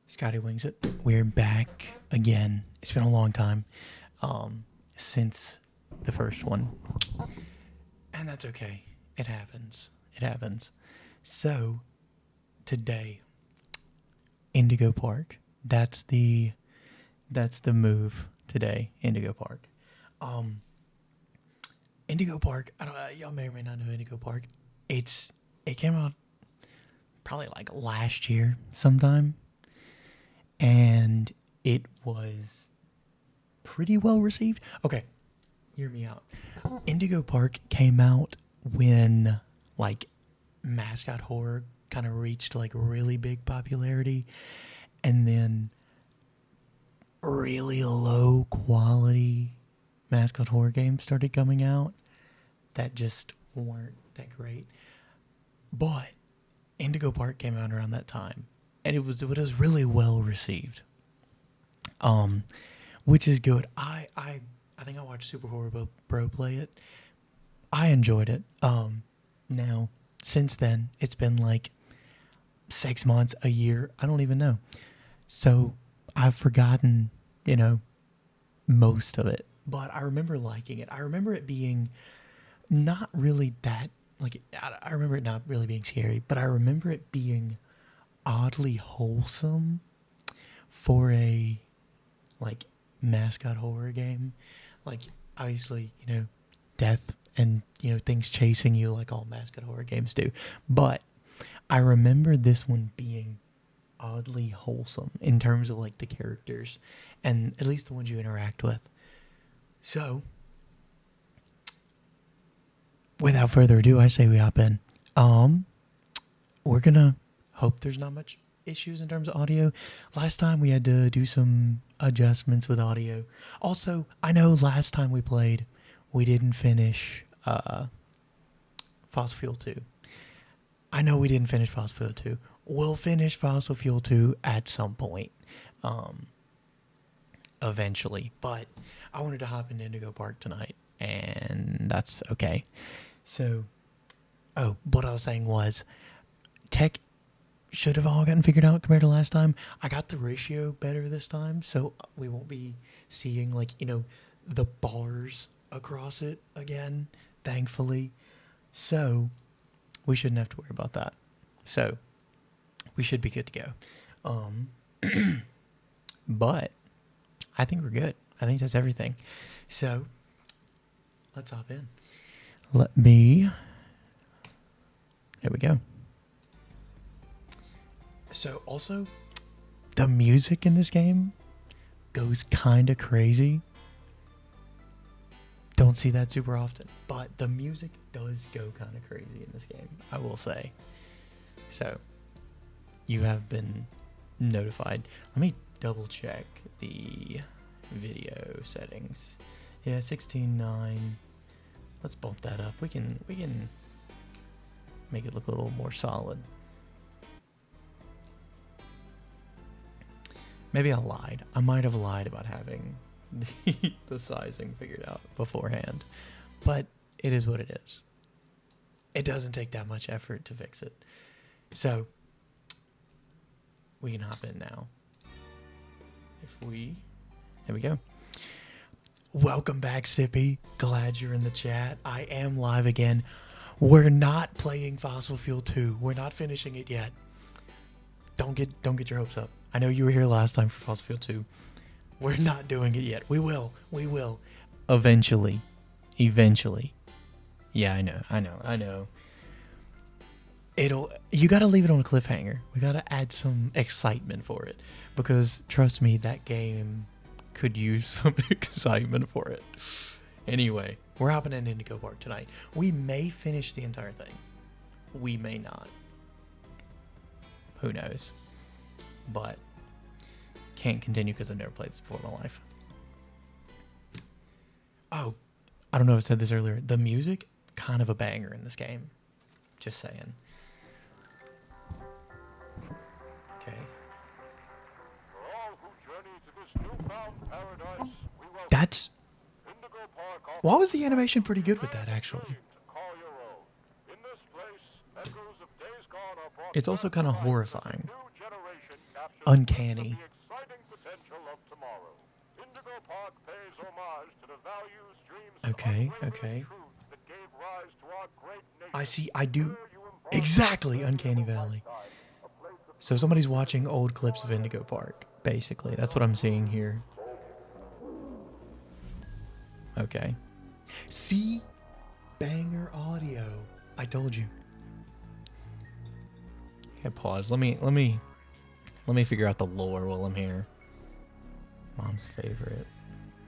ScottyWingsIt. We're back again. It's been a long time since the first one. And that's okay. It happens. It happens. So, today, Indigo Park. That's the move today, Indigo Park. Indigo Park, I don't know, y'all may or may not know Indigo Park. It came out probably like last year sometime. And it was pretty well received. Okay, hear me out. Indigo Park came out when like mascot horror kind of reached like really big popularity, and then really low quality mascot horror games started coming out that just weren't that great. But Indigo Park came out around that time, and it was really well received, which is good. I think I watched Super Horror Bro play it. I enjoyed it. Now since then it's been like 6 months, a year, I don't even know. So I've forgotten, most of it. But I remember liking it. I remember it being not really that like. I remember it not really being scary, but I remember it being oddly wholesome for a like mascot horror game. Like obviously, death and things chasing you like all mascot horror games do. But I remember this one being oddly wholesome in terms of like the characters and at least the ones you interact with. So without further ado, I say we hop in. We're gonna hope there's not much issues in terms of audio. Last time we had to do some adjustments with audio. Also, I know last time we played, we didn't finish Fossil Fuel 2. I know we didn't finish Fossil Fuel 2. We'll finish Fossil Fuel 2 at some point. Eventually. But I wanted to hop into Indigo Park tonight, and that's okay. So, what I was saying was, tech should have all gotten figured out compared to last time. I got the ratio better this time, so we won't be seeing the bars across it again, thankfully. So we shouldn't have to worry about that. So we should be good to go. But I think we're good. I think that's everything. So let's hop in. There we go. So also, the music in this game goes kind of crazy. Don't see that super often, but the music does go kind of crazy in this game, I will say. So, you have been notified. Let me double check the video settings. Yeah, 16:9. Let's bump that up. We can make it look a little more solid. Maybe I lied. I might have lied about having the sizing figured out beforehand. But it is what it is. It doesn't take that much effort to fix it. So, we can hop in now. There we go. Welcome back, Sippy. Glad you're in the chat. I am live again. We're not playing Fossil Fuel 2. We're not finishing it yet. Don't get your hopes up. I know you were here last time for Fossil Fuel 2. We're not doing it yet. We will. Eventually. Yeah, I know. You gotta leave it on a cliffhanger. We gotta add some excitement for it. Because, trust me, that game could use some excitement for it. Anyway, we're hopping in Indigo Park tonight. We may finish the entire thing. We may not. Who knows? But can't continue because I've never played this before in my life. Oh, I don't know if I said this earlier. The music, kind of a banger in this game. Just saying. Okay. That's... Why was the animation pretty good with that, actually? It's also kind of horrifying. uncanny. The exciting potential of tomorrow. Indigo Park pays homage to the values, dreams, and Okay, unwavering okay. truth that gave rise to our great nation. I see, I do. Here you embark Exactly, on the Uncanny journey of a Valley. lifetime, a place of So somebody's watching old clips of Indigo Park, basically. That's what I'm seeing here. Okay. See? Banger audio. I told you. Okay, pause. Let me figure out the lore while I'm here. Mom's favorite.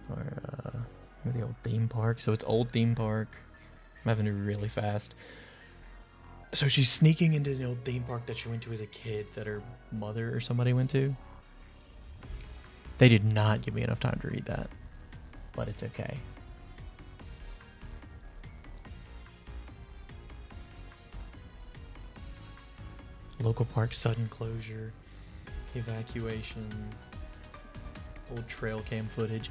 Or maybe the old theme park. So it's old theme park. I'm having to be really fast. So she's sneaking into the old theme park that she went to as a kid that her mother or somebody went to. They did not give me enough time to read that. But it's okay. Local park sudden closure. Evacuation. Old trail cam footage.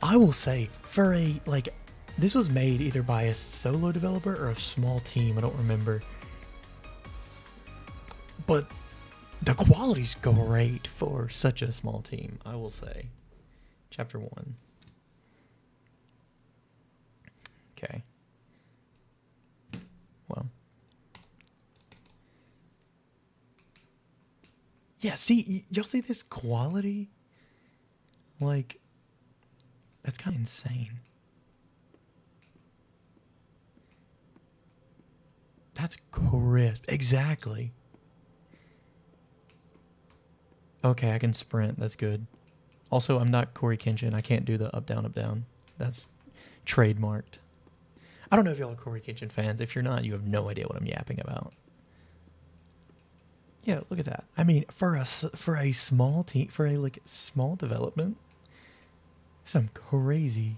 I will say, for a, like, this was made either by a solo developer or a small team. I don't remember. But the quality's great for such a small team, I will say. Chapter 1. Okay. Well. Yeah, see, y'all see this quality? Like, that's kind of insane. That's crisp. Exactly. Okay, I can sprint. That's good. Also, I'm not Corey Kenshin. I can't do the up, down, up, down. That's trademarked. I don't know if y'all are Corey Kenshin fans. If you're not, you have no idea what I'm yapping about. Yeah, look at that. I mean, for a small team, for a like small development, some crazy.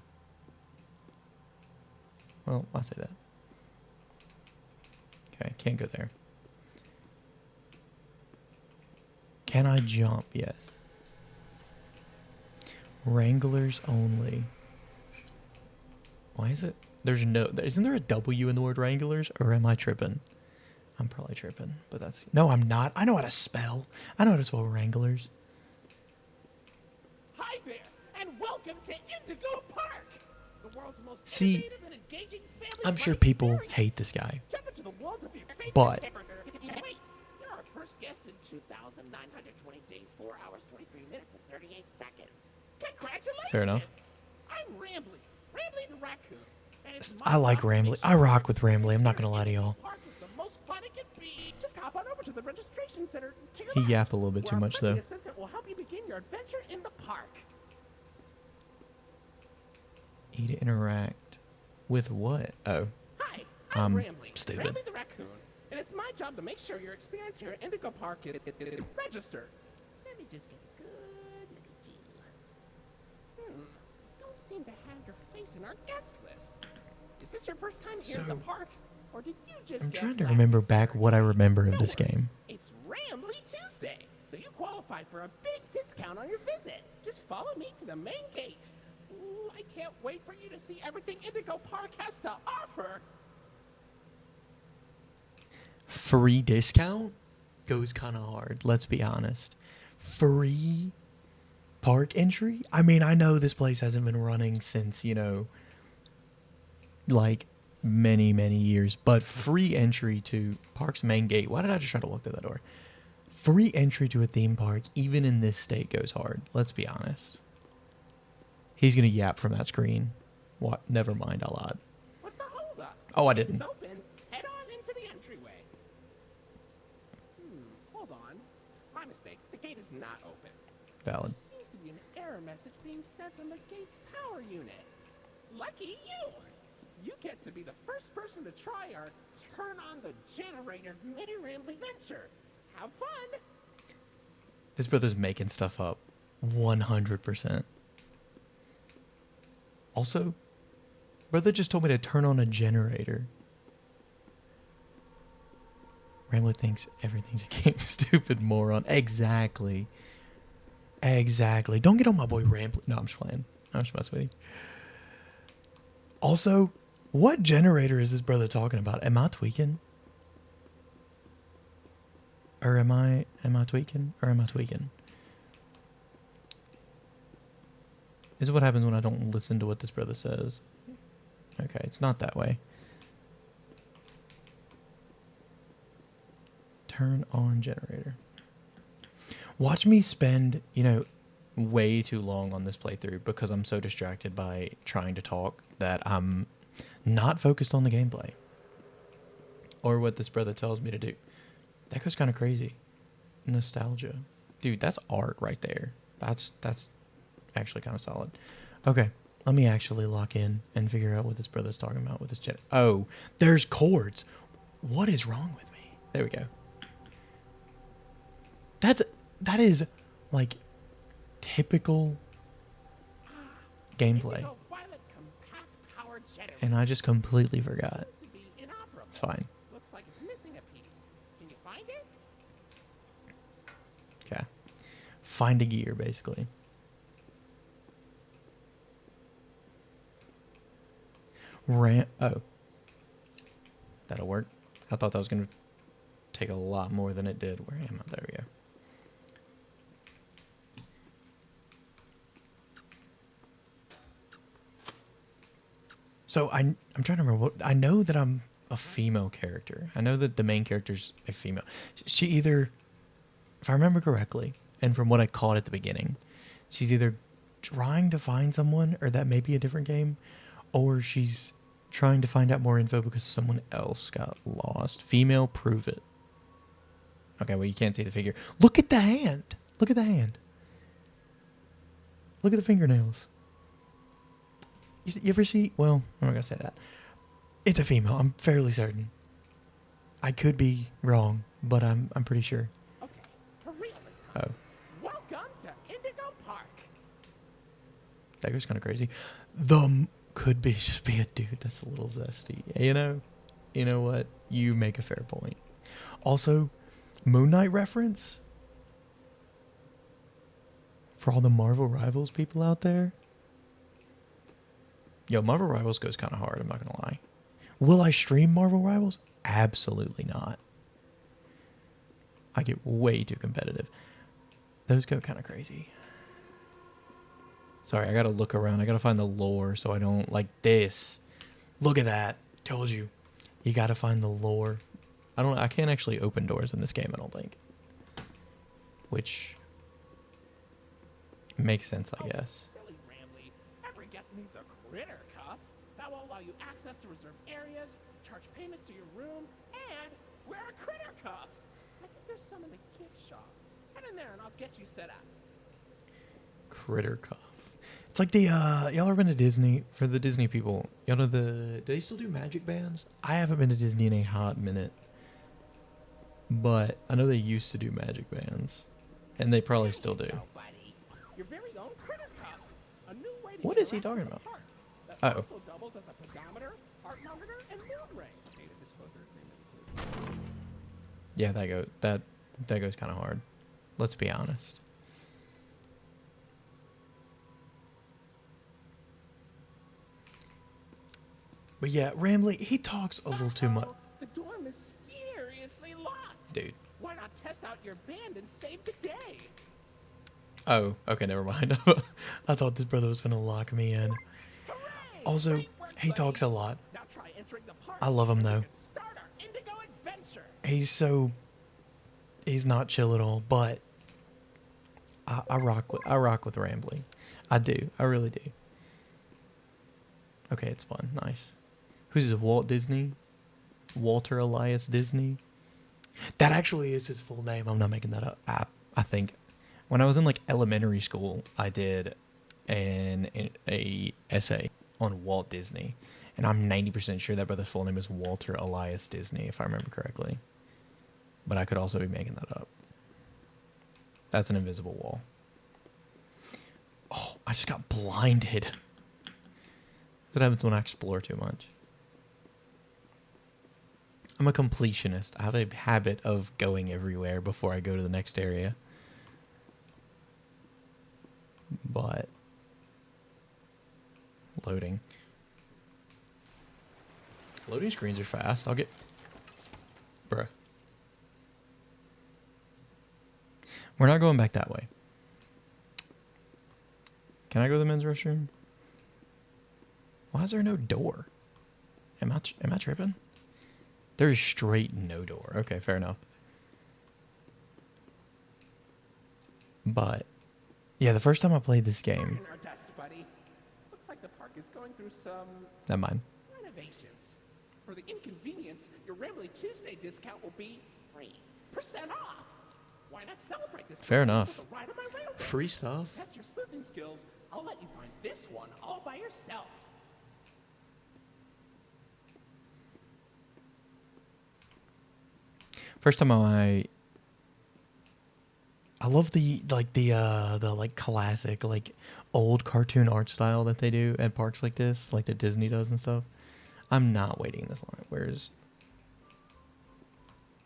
Well, I'll say that. Okay, can't go there. Can I jump? Yes. Wranglers only. Why is it? There's no. Isn't there a W in the word Wranglers, or am I tripping? I'm probably tripping, but that's... No, I'm not. I know how to spell. I know how to spell Wranglers. Hi there, and welcome to Indigo Park, the world's most See, innovative and engaging family I'm sure fun people experience. hate this guy. Jump into the world of your favorite But- hamburger. Wait, you're our first guest in 2,920 days, 4 hours, 23 minutes, and 38 seconds. Congratulations! Fair enough. I'm Rambly the raccoon. And it's my I like job to make Rambly. sure I rock your with Rambly. I'm not gonna lie to Indigo y'all. Park is the most fun it can be. Just hop on over to the registration center to your He left, yapped a little bit too where our much, friendly though. assistant will help you begin your adventure in the park. E to interact with what? Oh, Hi, I'm I'm Rambly. stupid. Rambly the raccoon, and it's my job to make sure your experience here at Indigo Park is registered. Let me just get a good look at you. Don't seem to have your face in our guest list. Is this your first time here at the So, park, or did you just I'm get trying to last remember week's back survey? what I remember of No this worries. game. It's Rambly Tuesday, so you qualify for a big discount on your visit. Just follow me to the main gate. Ooh, I can't wait for you to see everything Indigo Park has to offer. Free discount goes kind of hard. Let's be honest. Free park entry? I mean, I know this place hasn't been running since, you know, like many, many years, but free entry to Park's main gate. Why did I just try to walk through that door? Free entry to a theme park, even in this state, goes hard. Let's be honest. He's going to yap from that screen. What? Never mind, I'll odd. What's the holdup? Oh, I It's didn't. open. Head on into the entryway. Hold on. My mistake. The gate is not open. Valid. Seems to be an error message being sent from the gate's power unit. Lucky you! You get to be the first person to try our turn on the generator mini Rambly venture. Have fun! This brother's making stuff up. 100%. Also, brother just told me to turn on a generator. Rambler thinks everything's a game, stupid moron. Exactly. Exactly. Don't get on my boy Rambler. No, I'm just playing. I'm just messing with you. Also, what generator is this brother talking about? Am I tweaking? Or am I tweaking? Or am I tweaking? This is what happens when I don't listen to what this brother says. Okay, it's not that way. Turn on generator. Watch me spend, you know, way too long on this playthrough because I'm so distracted by trying to talk that I'm not focused on the gameplay or what this brother tells me to do. That goes kind of crazy. Nostalgia. Dude, that's art right there. That's actually kind of solid. Okay, let me actually lock in and figure out what this brother's talking about with this jet. Oh, there's chords. What is wrong with me? There we go. That is like typical gameplay. Indigo Violet compact power generator. And I just completely forgot. Supposed to be inoperable. It's fine. Looks like it's missing a piece. Can you find it? Okay. Find a gear, basically. Oh. That'll work. I thought that was going to take a lot more than it did. Where am I? There we go. So I'm trying to remember what I know that I'm a female character. I know that the main character's a female. She either, if I remember correctly, and from what I caught at the beginning, she's either trying to find someone, or that may be a different game, or she's trying to find out more info because someone else got lost. Female, prove it. Okay, well, you can't see the figure. Look at the hand. Look at the hand. Look at the fingernails. You ever see... Well, I'm not going to say that. It's a female. I'm fairly certain. I could be wrong, but I'm pretty sure. Okay, for real this time. Oh. Welcome to Indigo Park. That goes kind of crazy. Could be just be a dude that's a little zesty. You know what? You make a fair point. Also, Moon Knight reference for all the Marvel Rivals people out there. Yo, Marvel Rivals goes kind of hard, I'm not going to lie. Will I stream Marvel Rivals? Absolutely not. I get way too competitive. Those go kind of crazy. Sorry, I got to look around. I got to find the lore so I don't like this. Look at that. Told you. You got to find the lore. I can't actually open doors in this game, I don't think. Which makes sense, I guess. Silly Ramley. Every guest needs a critter cuff. That will allow you access to reserved areas, charge payments to your room, and wear a critter cuff. I think there's some in the gift shop. Head in there and I'll get you set up. Critter cuff. It's like the y'all ever been to Disney? For the Disney people, y'all know do they still do magic bands? I haven't been to Disney in a hot minute, but I know they used to do magic bands, and they probably still do. Buddy. Your very own critter cuff. A new way to What get is he around talking the about? park that Uh-oh. also doubles as a pedometer, heart monitor, and moon ring. Data disclosure agreement. Yeah, that goes kind of hard. Let's be honest. But yeah, Ramley, he talks a little too much. The door mysteriously locked. Dude. Why not test out your band and save the day? Oh, okay, never mind. I thought this brother was gonna lock me in. Hooray! Also, Great work, he buddy. talks a lot. Now try entering the park. I love him, and we though. can start our Indigo adventure. He's not chill at all, but I rock with rambling. I do. I really do. Okay, it's fun. Nice. Who's this? Walt Disney? Walter Elias Disney? That actually is his full name. I'm not making that up. I think when I was in like elementary school, I did a essay on Walt Disney, and I'm 90% sure that brother's full name is Walter Elias Disney, if I remember correctly. But I could also be making that up. That's an invisible wall. Oh, I just got blinded. What happens when I explore too much? I'm a completionist. I have a habit of going everywhere before I go to the next area. But loading. Loading screens are fast. I'll get... Bruh. We're not going back that way. Can I go to the men's restroom? Why is there no door? Am I tripping? There is straight no door. Okay, fair enough. But yeah, the first time I played this game. Our dust, buddy. Looks like the park is going through some Never mind. renovations. For the inconvenience, your Rambly Tuesday discount will be 3% off. Why not celebrate this? Fair enough. With a ride on my railroad? Free stuff. Test your sleuthing skills. I'll let you find this one all by yourself. First time I love the classic like old cartoon art style that they do at parks like this, like that Disney does and stuff. I'm not waiting in this line. Where's?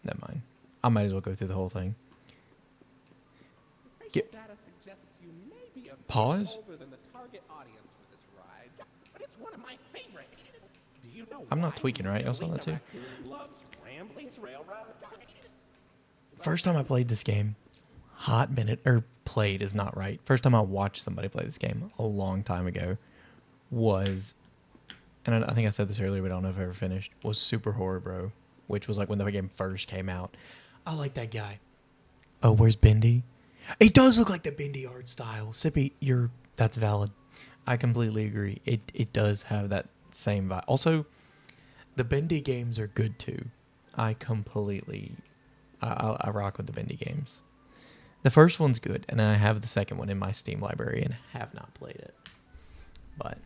Never mind. I might as well go through the whole thing. Get Data suggests you may be a bit pause. older than the target audience for this ride, but it's one of my favorites. Do you know I'm not why tweaking, right? Y'all saw Lena that too? Raccoon loves Rambling's Railroad? First time I played this game, hot minute, or played is not right. First time I watched somebody play this game a long time ago was, and I think I said this earlier, but I don't know if I ever finished, was Super Horror Bro, which was like when the game first came out. I like that guy. Oh, where's Bendy? It does look like the Bendy art style. Sippy, that's valid. I completely agree. It does have that same vibe. Also, the Bendy games are good too. I rock with the Bendy games. The first one's good, and I have the second one in my Steam library and have not played it. But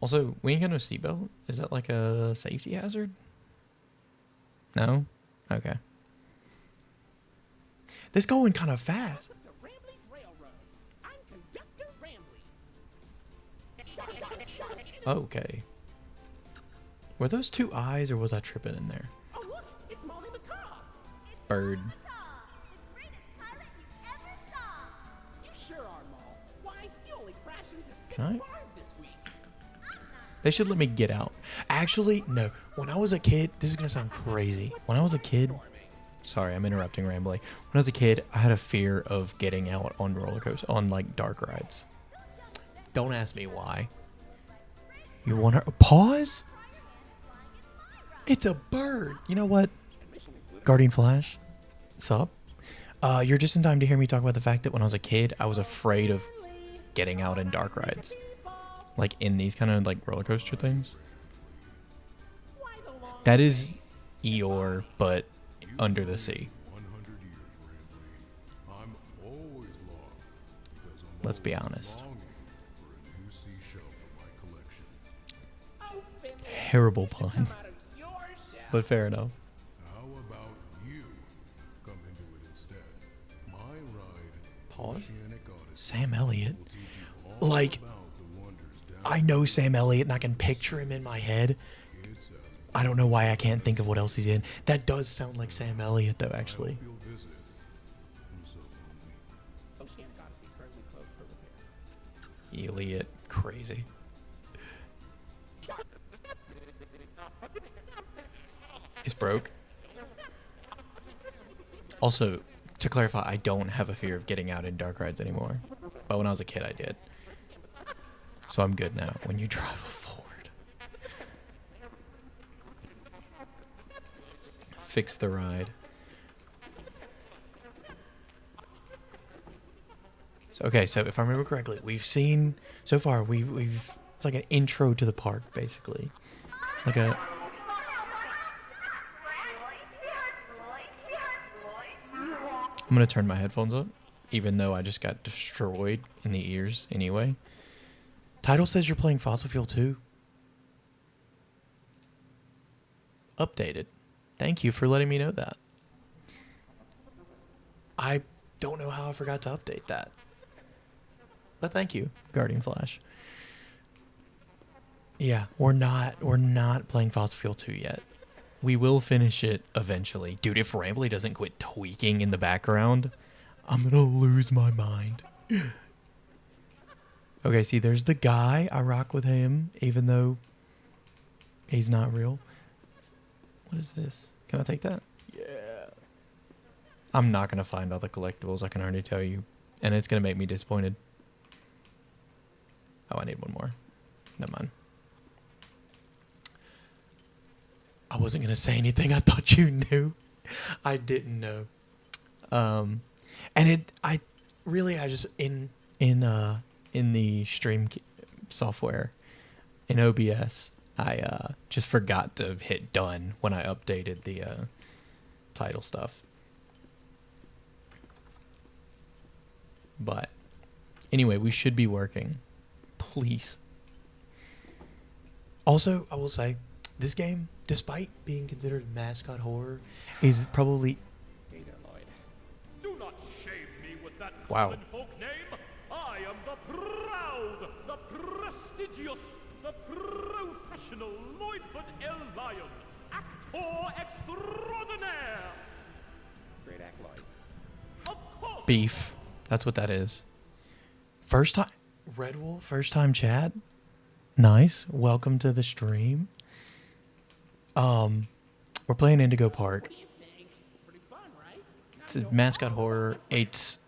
also, we ain't got no seatbelt. Is that like a safety hazard? No? Okay. This going kind of fast. Welcome to Rambley's Railroad. I'm Conductor Rambly. Okay. Were those two eyes, or was I tripping in there? Oh look, it's Molly McCaw. Bird. The greatest pilot you ever saw. You sure are, Maul. Why, you only crashed into 6 Can I? bars this week. They should let me get out. Actually, no. When I was a kid, this is going to sound crazy. When I was a kid, sorry, I'm interrupting Rambly. When I was a kid, I had a fear of getting out on roller coasters, on like dark rides. Don't ask me why. You want to pause? It's a bird. You know what? Guardian Flash, sup? You're just in time to hear me talk about the fact that when I was a kid, I was afraid of getting out in dark rides. Like in these kind of like roller coaster things. That is Eeyore, but under the sea. 100 years, Rambly. I'm always lost because I'm Let's be always honest. longing for a new seashell for my collection. Oh, Finley, Terrible you should pun, come out of your shell. but fair enough. How about you come into it instead? My ride, Pause. Oceanic Odyssey, Sam Elliott. will teach you all Like, about the wonders down I know Sam Elliott and I can picture him in my head. It's I don't know why I can't think of what else he's in. That does sound like Sam Elliott though, actually. you'll visit. I'm so lonely. Oceanic Odyssey currently closed for repairs. Elliott, crazy. It's broke. Also, to clarify, I don't have a fear of getting out in dark rides anymore. But when I was a kid, I did. So I'm good now. When you drive a Ford. Fix the ride. So, okay, so if I remember correctly, we've seen so far we've it's like an intro to the park basically. Like a I'm gonna turn my headphones up, even though I just got destroyed in the ears anyway. Title says you're playing Fossil Fuel 2. Updated. Thank you for letting me know that. I don't know how I forgot to update that. But thank you, Guardian Flash. Yeah, we're not playing Fossil Fuel 2 yet. We will finish it eventually. Dude, if Rambly doesn't quit tweaking in the background, I'm gonna lose my mind. Okay, see, there's the guy. I rock with him, even though he's not real. What is this? Can I take that? Yeah. I'm not gonna find all the collectibles, I can already tell you. And it's gonna make me disappointed. Oh, I need one more. Never mind. I wasn't going to say anything. I thought you knew. I didn't know. And I just in the stream software in OBS, I just forgot to hit done when I updated the title stuff. But anyway, we should be working. Please. Also, I will say, this game, despite being considered mascot horror, is probably... Hey there, Lloyd. Do not shame me with that Wow. common folk name. I am the proud, the prestigious, the professional Lloydford L. Lion, actor extraordinaire. Great act, Lloyd. Of course. beef. That's what that is. First time... Red Wolf, first time chat? Nice. Welcome to the stream. We're playing Indigo Park. What do you think? Pretty fun, right? Now It's a you know mascot all horror. about my friends. It's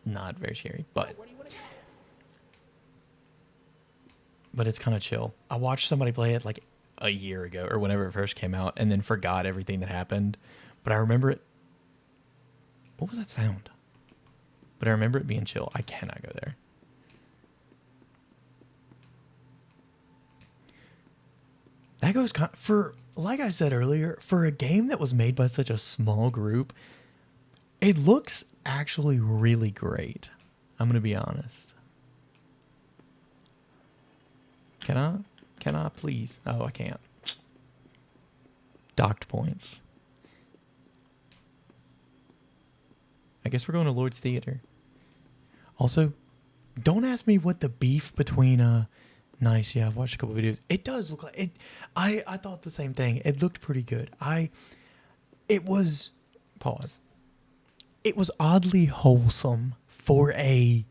not very scary, but Where do you want to go? it's kind of chill. I watched somebody play it like a year ago or whenever it first came out, and then forgot everything that happened. But I remember it. What was that sound? But I remember it being chill. I cannot go there. That goes for, like I said earlier, for a game that was made by such a small group, it looks actually really great. I'm going to be honest. Can I please? Oh, I can't. Docked points. I guess we're going to Lord's Theater. Also, don't ask me what the beef between Nice, yeah, I've watched a couple videos. It does look like it. I thought the same thing. It looked pretty good. It was oddly wholesome for the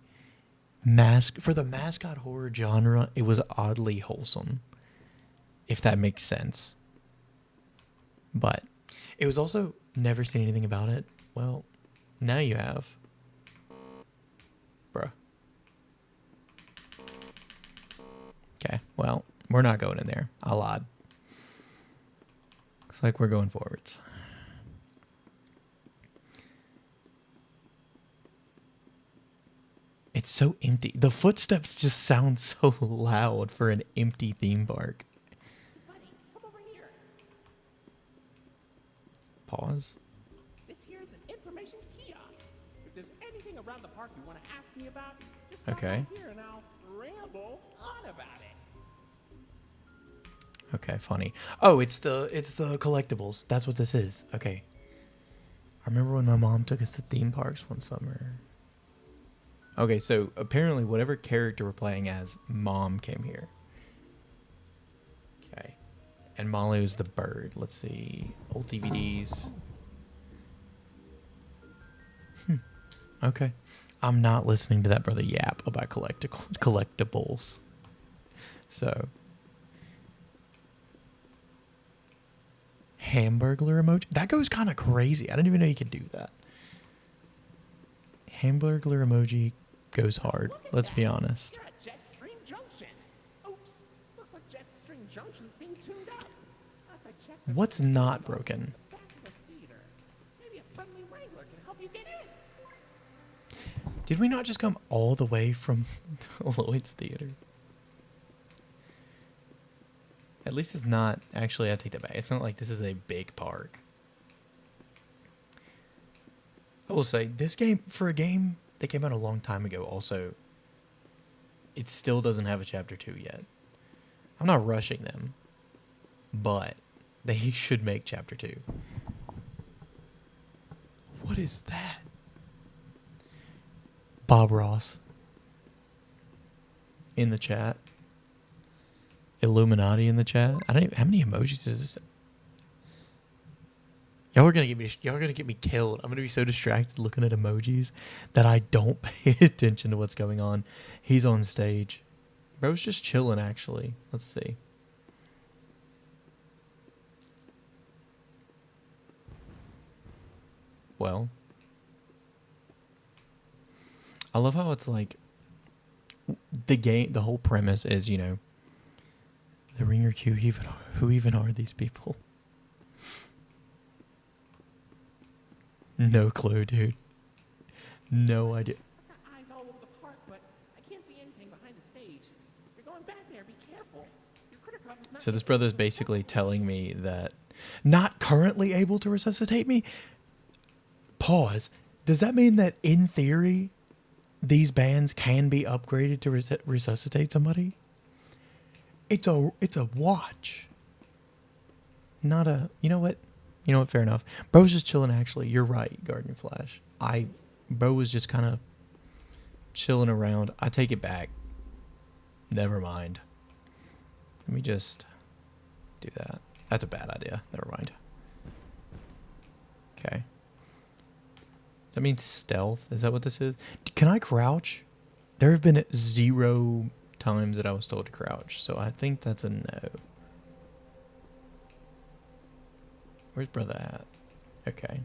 mascot horror genre. It was oddly wholesome, if that makes sense. But it was also never seen anything about it. Well, now you have, bruh. Okay, well, we're not going in there. I lied. Looks like we're going forwards. It's so empty. The footsteps just sound so loud for an empty theme park. Buddy, come over here. Pause. This here is an information kiosk. If there's anything around the park you want to ask me about, just stop Okay. by here and I'll ramble on about it. Okay, funny. Oh, it's the collectibles. That's what this is. Okay. I remember when my mom took us to theme parks one summer. Okay, so apparently whatever character we're playing as, Mom came here. Okay. And Molly was the bird. Let's see. Old DVDs. Okay. I'm not listening to that brother yap about collectibles. So... Hamburglar emoji? That goes kind of crazy. I didn't even know you could do that. Hamburglar emoji goes hard. Look at Let's that. be honest. You're at Jetstream Junction. Oops. Looks like Jetstream Junction's being tuned up. Last I checked, there's What's a not signal broken? at the back of the theater. Maybe a friendly wrangler can help you get in. Did we not just come all the way from Lloyd's Theater? At least it's not... Actually, I take that back. It's not like this is a big park. I will say, this game, for a game that came out a long time ago, also, it still doesn't have a Chapter 2 yet. I'm not rushing them, but they should make Chapter 2. What is that? Bob Ross. In the chat. Illuminati in the chat. I don't even... How many emojis is this? Y'all are gonna get me killed. I'm gonna be so distracted looking at emojis that I don't pay attention to what's going on. He's on stage. Bro's just chilling, actually. Let's see. Well, I love how it's like the whole premise is, you know, the ringer Q. Who even are these people? No clue, dude. No idea. I've got eyes all over the park, but I can't see anything behind the stage. You're going back there. Be careful. Your critter cuff is not. So this brother's basically telling me that not currently able to resuscitate me. Pause. Does that mean that in theory, these bands can be upgraded to resuscitate somebody? It's a watch, not a. You know what? You know what? Fair enough. Bro's just chilling. Actually, you're right, Guardian Flash. Bro was just kind of chilling around. I take it back. Never mind. Let me just do that. That's a bad idea. Never mind. Okay. Does that mean stealth? Is that what this is? Can I crouch? There have been 0 times that I was told to crouch, so I think that's a no. Where's brother at? Okay.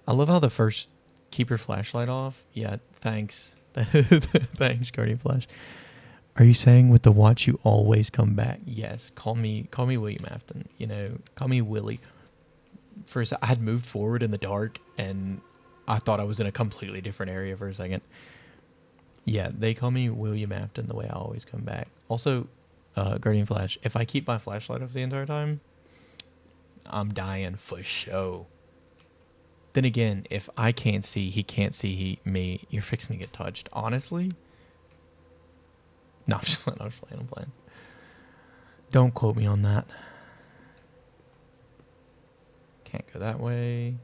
I love how the first keep your flashlight off. Yeah, thanks. Thanks, Guardian Flash. Are you saying with the watch you always come back? Yes. Call me William Afton. You know, call me Willie. First, I had moved forward in the dark, and I thought I was in a completely different area for a second. Yeah, they call me William Afton the way I always come back. Also, Guardian Flash, if I keep my flashlight off the entire time, I'm dying for show. Then again, if I can't see, he can't see me, you're fixing to get touched. Honestly? No, I'm just playing. Don't quote me on that. Can't go that way.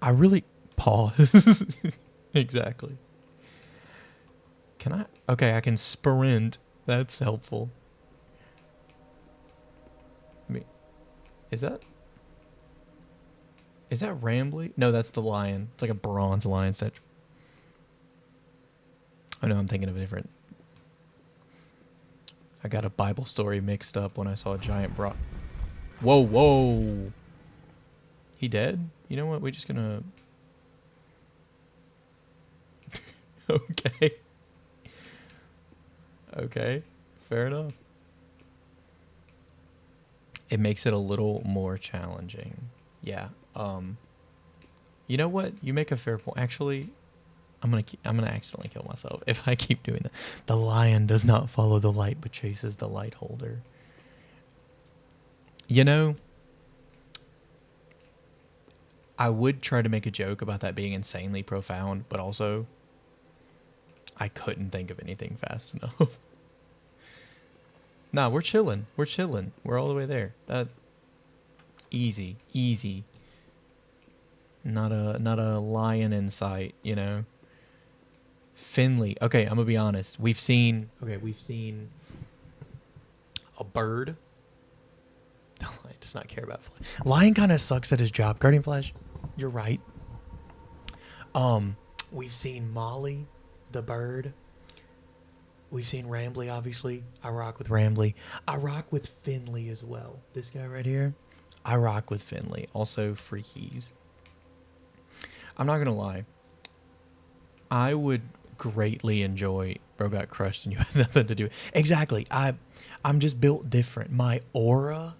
I really... Pause. Exactly. Can I... Okay, I can sprint. That's helpful. I mean, is that Rambly? No, that's the lion. It's like a bronze lion statue. Oh no, I'm thinking of a different. I got a Bible story mixed up when I saw a giant Whoa. He dead? You know what? We're just gonna... Okay. Okay. Fair enough. It makes it a little more challenging. Yeah. You know what? You make a fair point. Actually, I'm gonna accidentally kill myself if I keep doing that. The lion does not follow the light, but chases the light holder. You know, I would try to make a joke about that being insanely profound, but also I couldn't think of anything fast enough. Nah, we're chilling. We're all the way there. That easy. Not a lion in sight, you know. Finley. Okay, I'm gonna be honest. We've seen a bird. The lion does not care about fly. Lion kind of sucks at his job. Guardian Flash, you're right. We've seen Molly, the bird. We've seen Rambly, obviously. I rock with Rambly. I rock with Finley as well. This guy right here. I rock with Finley. Also, Freakies. I'm not going to lie. I would greatly enjoy Bro Got Crushed and you had nothing to do. Exactly. I'm just built different. My aura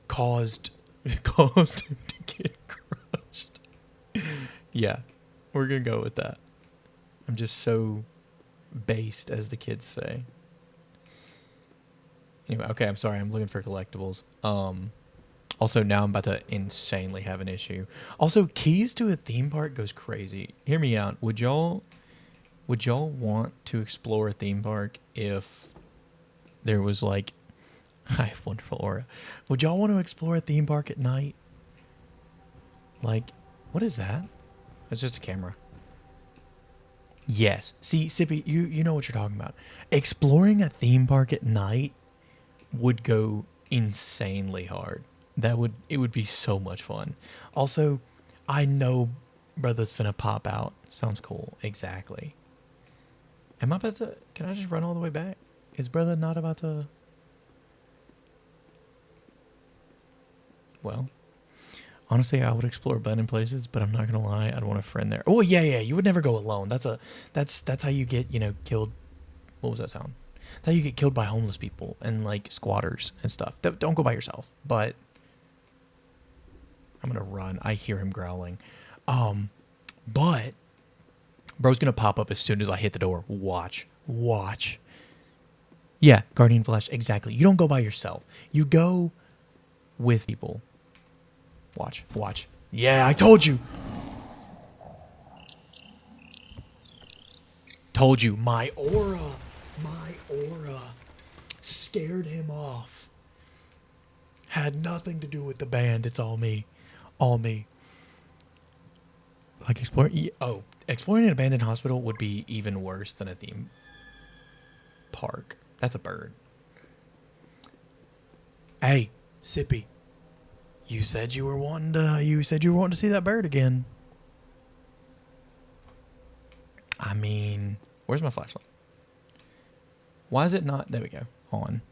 caused him to get crushed. Yeah. We're going to go with that. I'm just so... based, as the kids say. Anyway, okay, I'm sorry. I'm looking for collectibles. Also, now I'm about to insanely have an issue. Also, keys to a theme park goes crazy. Hear me out. Would y'all want to explore a theme park if there was like... I have wonderful aura. Would y'all want to explore a theme park at night? Like, what is that? It's just a camera. Yes. See, Sippy, you know what you're talking about. Exploring a theme park at night would go insanely hard. It would be so much fun. Also, I know brother's finna pop out. Sounds cool. Exactly. Am I about to... Can I just run all the way back? Is brother not about to... Well. Honestly, I would explore abandoned places, but I'm not gonna lie, I'd want a friend there. Oh yeah, yeah, you would never go alone. That's how you get, killed. What was that sound? That's how you get killed by homeless people and like squatters and stuff. Don't go by yourself. But I'm gonna run. I hear him growling. But bro's gonna pop up as soon as I hit the door. Watch. Yeah, Guardian Flash, exactly. You don't go by yourself. You go with people. Watch. Yeah, I told you. Told you. My aura scared him off. Had nothing to do with the band. It's all me. Like exploring. Oh, exploring an abandoned hospital would be even worse than a theme park. That's a bird. Hey, Sippy. You said you were wanting to see that bird again. I mean, where's my flashlight? Why is it not? There we go. On.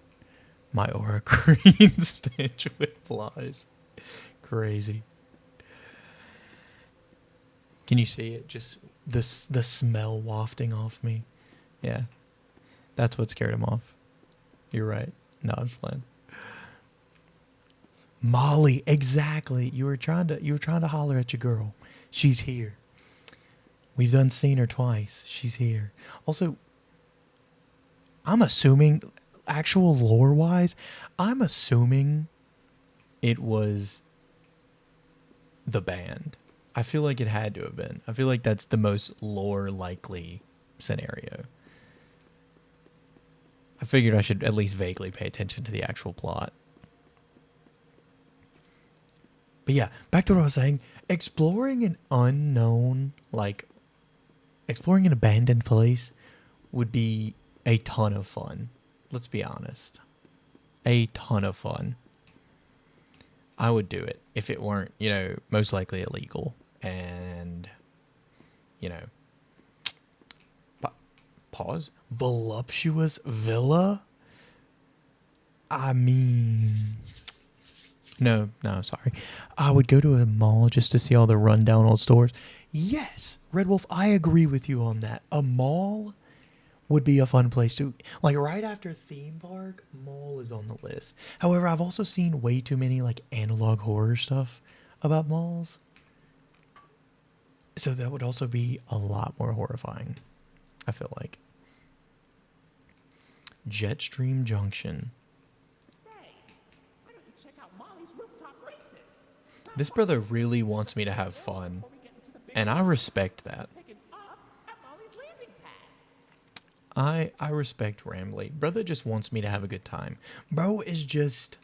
My aura green stench with flies. Crazy. Can you see it? Just the smell wafting off me. Yeah. That's what scared him off. You're right. No, I'm just playing. Molly, exactly. You were trying to holler at your girl. She's here. We've seen her twice. She's here. Also, I'm assuming, actual lore wise, I'm assuming it was the band. I feel like it had to have been. I feel like that's the most lore likely scenario. I figured I should at least vaguely pay attention to the actual plot. But yeah, back to what I was saying. Exploring an unknown, like, exploring an abandoned place would be a ton of fun. Let's be honest. A ton of fun. I would do it if it weren't, most likely illegal. And, pause. Voluptuous villa? I mean... No, sorry. I would go to a mall just to see all the rundown old stores. Yes, Red Wolf, I agree with you on that. A mall would be a fun place to... Like, right after theme park, mall is on the list. However, I've also seen way too many, like, analog horror stuff about malls. So that would also be a lot more horrifying, I feel like. Jetstream Junction. This brother really wants me to have fun, and I respect that. I respect Ramley. Brother just wants me to have a good time. Bro is just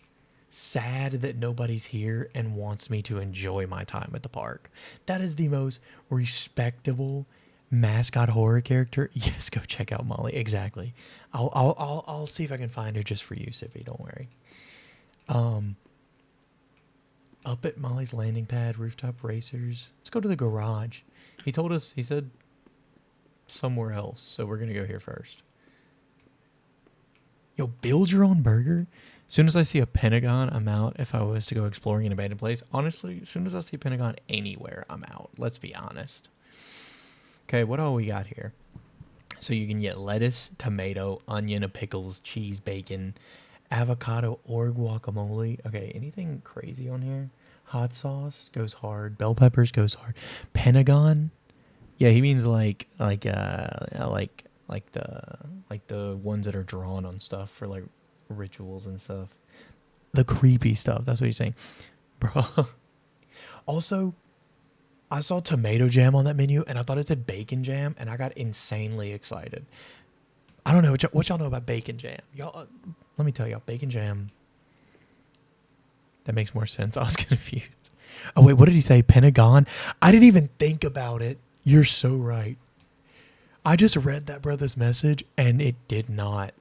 sad that nobody's here and wants me to enjoy my time at the park. That is the most respectable mascot horror character. Yes, go check out Molly. Exactly. I'll see if I can find her just for you, Sippy. Don't worry. Up at Molly's landing pad, rooftop racers. Let's go to the garage. He said somewhere else, so we're going to go here first. Yo, build your own burger? As soon as I see a Pentagon, I'm out. If I was to go exploring an abandoned place, honestly, as soon as I see a Pentagon anywhere, I'm out. Let's be honest. Okay, what all we got here? So you can get lettuce, tomato, onion, pickles, cheese, bacon, avocado, or guacamole. Okay, anything crazy on here? Hot sauce goes hard. Bell peppers goes hard. Pentagon? Yeah, he means like the ones that are drawn on stuff for like rituals and stuff. The creepy stuff. That's what he's saying, bro. Also, I saw tomato jam on that menu, and I thought it said bacon jam, and I got insanely excited. I don't know what y'all know about bacon jam. Y'all, let me tell y'all, bacon jam. That makes more sense. I was confused. Oh wait, what did he say? Pentagon? I didn't even think about it. You're so right. I just read that brother's message, and it did not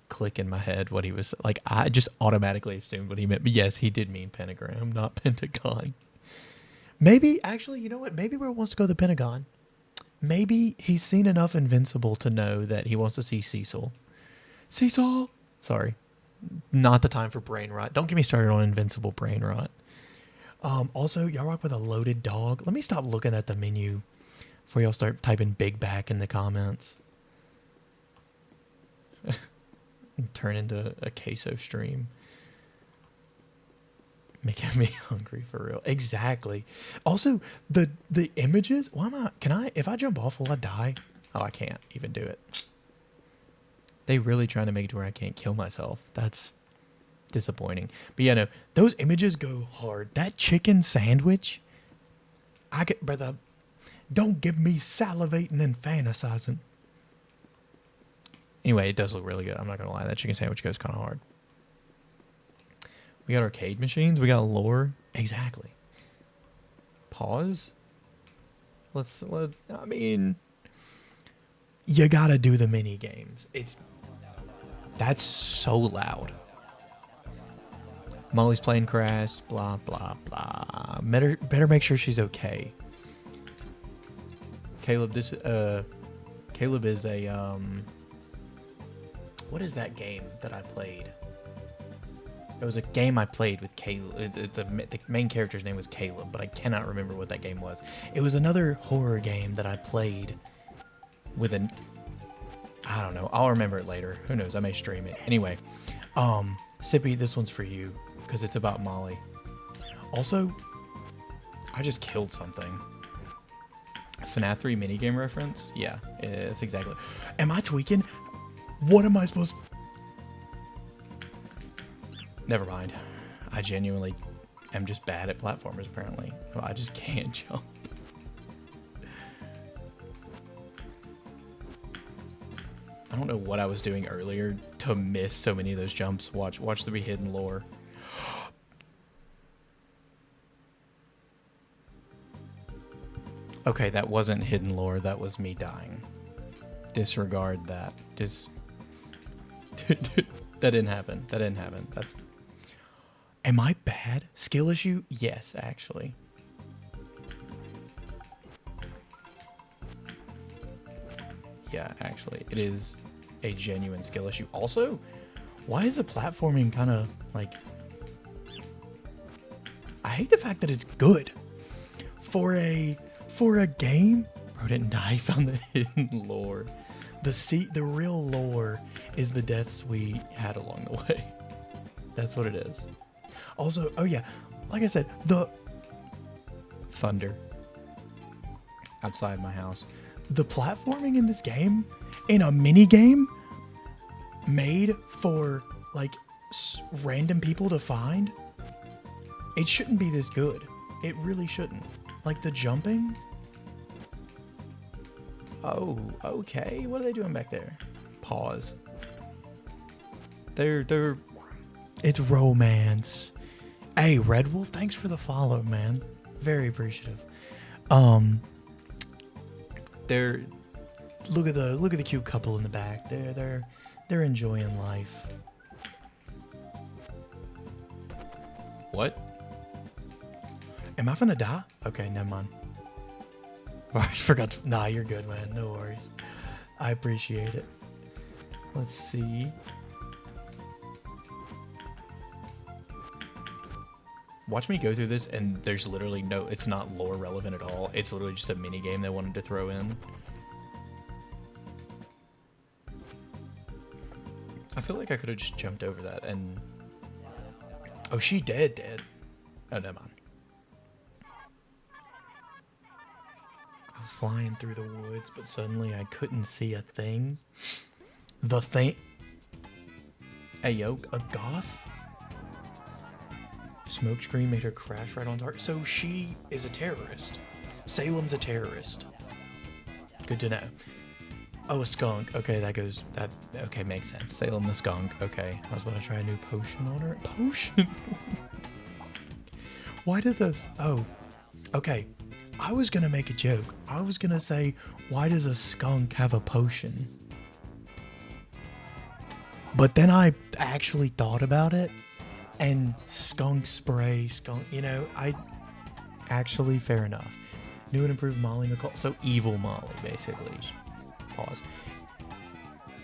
click in my head what he was like. I just automatically assumed what he meant. But yes, he did mean pentagram, not pentagon. Maybe, actually, you know what? Maybe Bro wants to go to the Pentagon. Maybe he's seen enough Invincible to know that he wants to see Cecil. Cecil! Sorry. Not the time for brain rot. Don't get me started on Invincible brain rot. Also, y'all rock with a loaded dog. Let me stop looking at the menu before y'all start typing big back in the comments. Turn into a queso stream. Making me hungry for real. Exactly. Also, the images. Why am I? Can I? If I jump off, will I die? Oh, I can't even do it. They really trying to make it to where I can't kill myself. That's disappointing. But yeah, no, those images go hard. That chicken sandwich. I get, brother. Don't give me salivating and fantasizing. Anyway, it does look really good. I'm not gonna lie. That chicken sandwich goes kind of hard. We got arcade machines. We got lore. Exactly. Pause. I mean, you gotta do the mini games. That's so loud. Molly's playing Crash. Blah blah blah. Better make sure she's okay. Caleb is a what is that game that I played? It was a game I played with Caleb. The main character's name was Caleb, but I cannot remember what that game was. It was another horror game that I played with I don't know. I'll remember it later. Who knows? I may stream it. Anyway, Sippy, this one's for you because it's about Molly. Also, I just killed something. FNAF 3 minigame reference? Yeah, it's exactly. Am I tweaking? What am I supposed to... Never mind. I genuinely am just bad at platformers, apparently. I just can't jump. I don't know what I was doing earlier to miss so many of those jumps. Watch the be hidden lore. Okay, that wasn't hidden lore. That was me dying. Disregard that. Just... That didn't happen. That didn't happen. That's... Am I bad? Skill issue? Yes, actually. Yeah, actually. It is a genuine skill issue. Also, why is the platforming kind of like... I hate the fact that it's good. For a game... Bro didn't die, found the hidden lore. The real lore is the deaths we had along the way. That's what it is. Also, oh yeah, like I said, the thunder outside my house. The platforming in this game, in a mini game made for like random people to find, it shouldn't be this good. It really shouldn't. Like the jumping. Oh, okay. What are they doing back there? Pause. It's romance. Hey, Red Wolf, thanks for the follow, man. Very appreciative. Look at the cute couple in the back. They're enjoying life. What? Am I gonna die? Okay, never mind. I forgot. Nah, you're good, man. No worries. I appreciate it. Let's see. Watch me go through this, and there's literally no... It's not lore relevant at all. It's literally just a mini game they wanted to throw in. I feel like I could have just jumped over that and... Oh, she dead. Oh, never mind. I was flying through the woods, but suddenly I couldn't see a thing. The thing... Hey, yo, a goth? Smokescreen made her crash right on target. So she is a terrorist. Salem's a terrorist. Good to know. Oh, a skunk. Okay, okay, makes sense. Salem the skunk. Okay, I was about to try a new potion on her. Potion? Why did this? Oh, okay. I was going to make a joke. I was going to say, why does a skunk have a potion? But then I actually thought about it. And skunk spray, actually, fair enough. New and improved Molly McCall. So evil Molly, basically. Pause.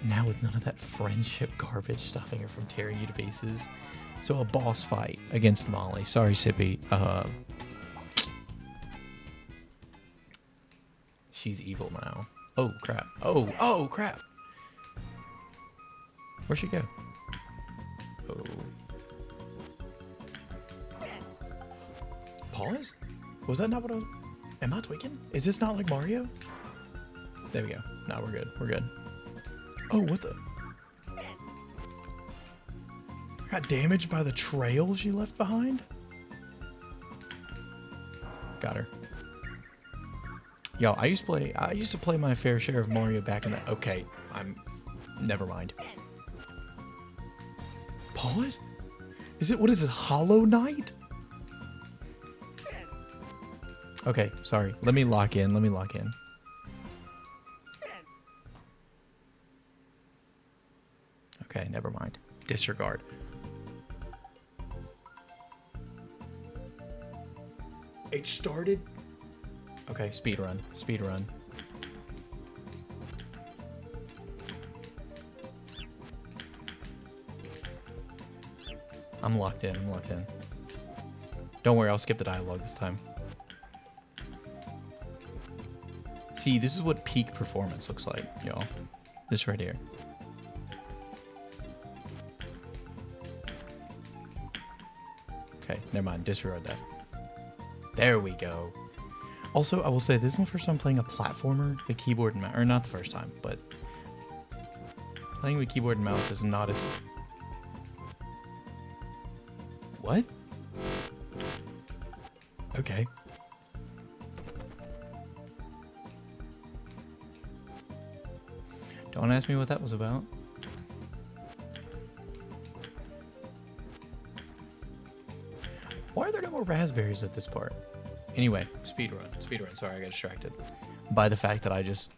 Now with none of that friendship garbage stopping her from tearing you to pieces. So a boss fight against Molly. Sorry, Sippy. She's evil now. Oh, crap. Oh, crap. Where'd she go? Oh. Pause? Was that not what I was... Am I tweaking? Is this not like Mario? There we go. No, we're good. We're good. Oh, what the... I got damaged by the trail she left behind? Got her. Yo, I used to play my fair share of Mario back in the... Okay, never mind. Pause? What is this, Hollow Knight? Okay, sorry. Let me lock in. Okay, never mind. Disregard. It started... Okay, speed run. I'm locked in. Don't worry, I'll skip the dialogue this time. See, this is what peak performance looks like, y'all. This right here. Okay, never mind. Disregard that. There we go. Also, I will say, this is my first time playing a platformer with keyboard and mouse. Or not the first time, but... Playing with keyboard and mouse is not as... What? Okay. Don't ask me what that was about. Why are there no more raspberries at this part? Anyway, speedrun. Sorry, I got distracted by the fact that I just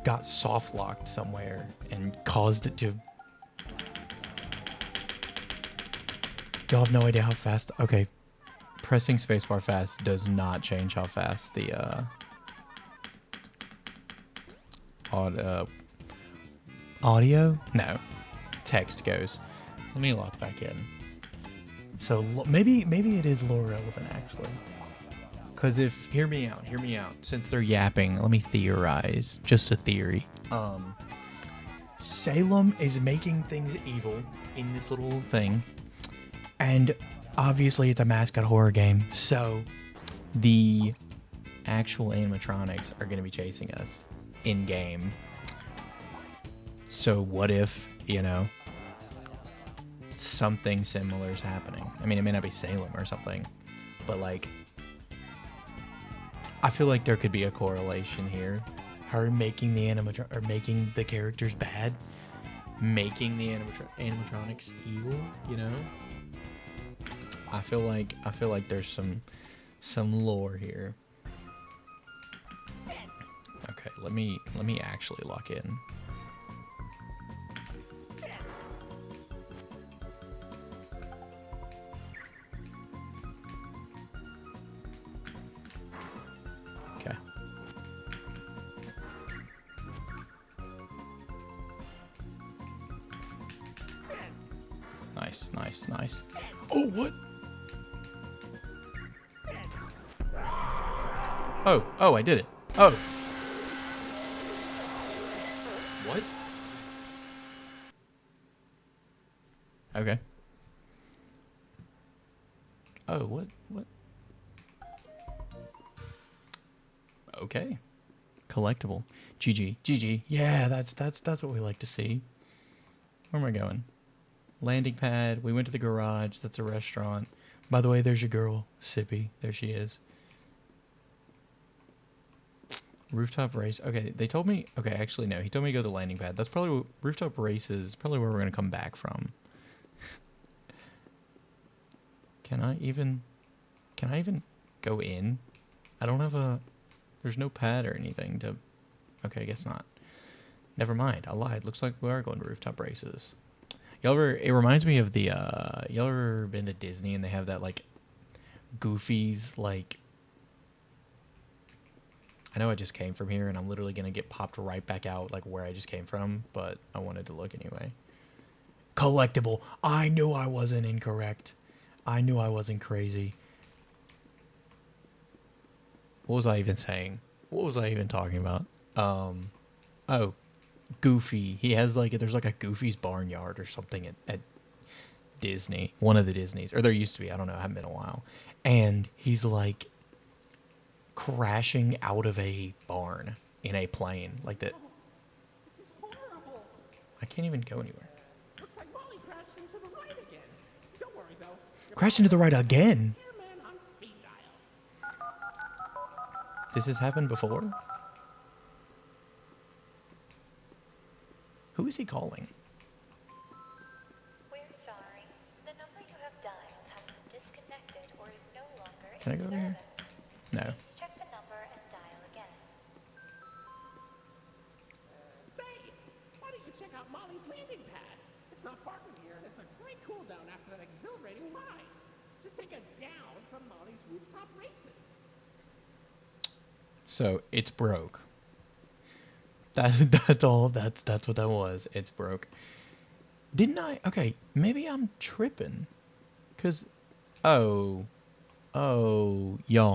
got soft locked somewhere and caused it to... Y'all have no idea how fast... Okay. Pressing spacebar fast does not change how fast the, audio? No. Text goes. Let me lock back in. So, maybe it is lore relevant, actually. Because if... Hear me out. Since they're yapping, let me theorize. Just a theory. Salem is making things evil in this little thing. And obviously it's a mascot horror game, so the actual animatronics are going to be chasing us in-game. So what if, something similar is happening? I mean, it may not be Salem or something, but like, I feel like there could be a correlation here. Her making the making the characters bad, making the animatronics evil, I feel like there's some lore here. Okay, let me actually lock in. Okay. Nice. Oh, what? Oh, I did it. Oh. What? Okay. Oh, what? Okay. Collectible. GG. Yeah, that's what we like to see. Where am I going? Landing pad. We went to the garage. That's a restaurant. By the way, there's your girl, Sippy. There she is. Rooftop race. Okay, they told me... Okay, actually, no. He told me to go to the landing pad. That's probably... Rooftop race is probably where we're going to come back from. Can I even go in? I don't have a... There's no pad or anything to... Okay, I guess not. Never mind. I lied. Looks like we are going to rooftop races. It reminds me of the... y'all ever been to Disney and they have that, like... Goofy's, like... I know I just came from here and I'm literally going to get popped right back out like where I just came from, but I wanted to look anyway. Collectible. I knew I wasn't incorrect. I knew I wasn't crazy. What was I even saying? What was I even talking about? Oh, Goofy. He has like, there's like a Goofy's Barnyard or something at Disney. One of the Disneys. Or there used to be. I don't know. I haven't been in a while. And he's like crashing out of a barn in a plane. Like that. This is horrible. I can't even go anywhere. Looks like Molly crashed into the right again. Don't worry though. Your Crashed into the right again. repairman on speed dial. This has happened before? Who is he calling? We're sorry. The number you have dialed has been disconnected or is no longer Can I in go there? service. No. Please check the number and dial again. Say, why don't you check out Molly's landing pad? It's not far from here, and it's a great cool down after that exhilarating ride. Just take a down from Molly's rooftop races. So it's broke. That's all. That's what that was. It's broke. Didn't I? Okay, maybe I'm tripping. Cause, y'all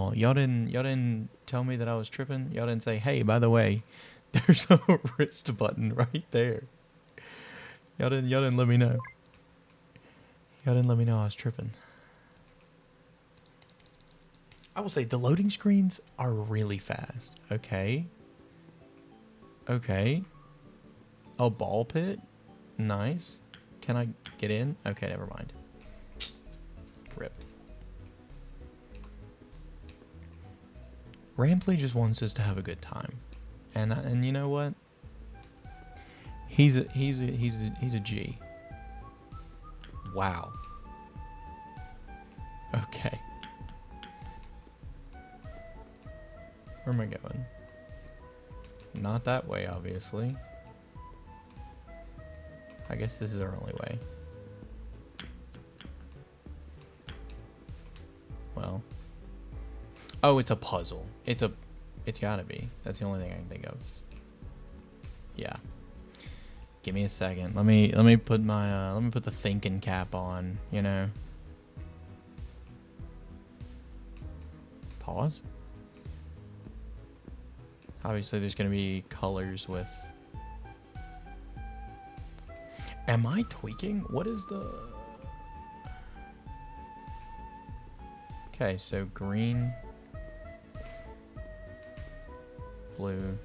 didn't tell me that I was tripping. Y'all didn't say, hey, by the way, there's a wrist button right there. Y'all didn't let me know. Y'all didn't let me know I was tripping. I will say the loading screens are really fast. Okay. Okay. Oh, ball pit? Nice. Can I get in? Okay, never mind. Rip. Rampley just wants us to have a good time. And you know what? He's a G. Wow. Okay. Where am I going? Not that way, obviously. I guess this is our only way. Well. Oh, it's a puzzle. It's gotta be. That's the only thing I can think of. Yeah. Give me a second. Let me put my let me put the thinking cap on, you know. Pause. Obviously, there's going to be colors with... Am I tweaking? What is the... Okay, so green, blue.